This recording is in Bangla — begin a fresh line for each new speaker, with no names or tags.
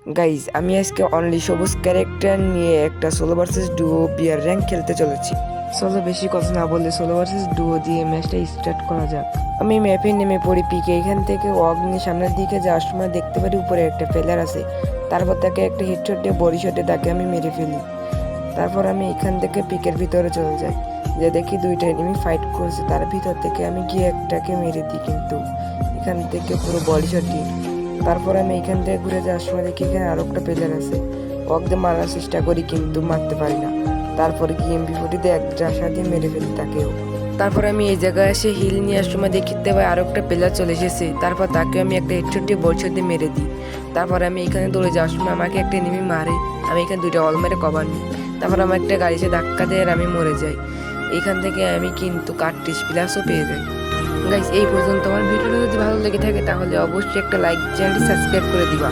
গাইজ আমি আজকে অনলি সবুজ ক্যারেক্টার নিয়ে একটা সোলো ভার্সেস ডুও বিয়ার র্যাঙ্ক খেলতে চলেছি। সোলো বেশি কথা না বললে সোলো ভার্সেস ডুও দিয়ে ম্যাচটা স্টার্ট করা যাক। আমি ম্যাপে নেমে পড়ি পিকে। এখান থেকে অগ্নি সামনের দিকে যাওয়ার সময় দেখতে পারি উপরে একটা প্লেয়ার আছে। তারপর তাকে একটা হেডশট দিয়ে বডি শটে তাকে আমি মেরে ফেলি। তারপর আমি এখান থেকে পিকের ভিতরে চলে যাই, যে দেখি দুইটা এনিমি ফাইট করছে। তার ভিতর থেকে আমি গিয়ে একটাকে মেরে দিই, কিন্তু এখান থেকে পুরো বডি শট দিই। তারপর আমি এখান থেকে ঘুরে যাওয়ার সময় দেখি এখানে আরো একটা প্লেয়ার আছে। ওকে মারার চেষ্টা করি কিন্তু মারতে পারি না। তারপরে কি এমপি40 দিয়ে এক জাসা দিয়ে মেরে ফেলি তাকেও। তারপর আমি এই জায়গায় এসে হিল নেওয়ার সময় দেখতে পাই আরো একটা প্লেয়ার চলে এসেছে। তারপর তাকে আমি একটা হেডশট দিয়ে বডি শট দিয়ে মেরে দিই। তারপর আমি এখানে দৌড়ে যাওয়ার সময় আমাকে একটা এনিমি মারে। আমি এখানে দুইটা অল মেরে কভার নিই। তারপর আমার একটা গাড়ি এসে ধাক্কা দেয় আর আমি মরে যাই। এখান থেকে আমি কিন্তু কার্টিজ প্লাসও পেয়ে যাই। গাইস এই পর্যন্ত আমার ভিডিওটা যদি ভালো লেগে থাকে তাহলে অবশ্যই একটা লাইক, চ্যানেলটি সাবস্ক্রাইব করে দিবা।